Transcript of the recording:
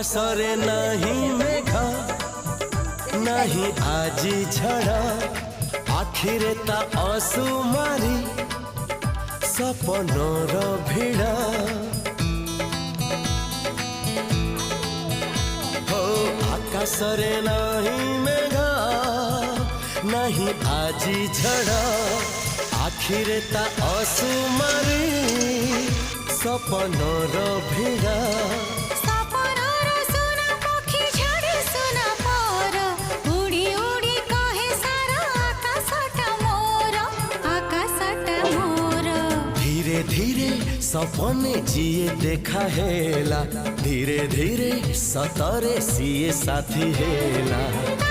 आकाशरे नहीं मेघ नहीं आजी झड़ आखिरे ता असुमारी सपनर भिड़ हो आकाशरे नहीं मेघ नहीं आजी झड़ आखिरे ता असुमारी सपनर भिड़ धीरे धीरे सपने जिए देखा हेला धीरे धीरे सतरे सीए साथी हेला।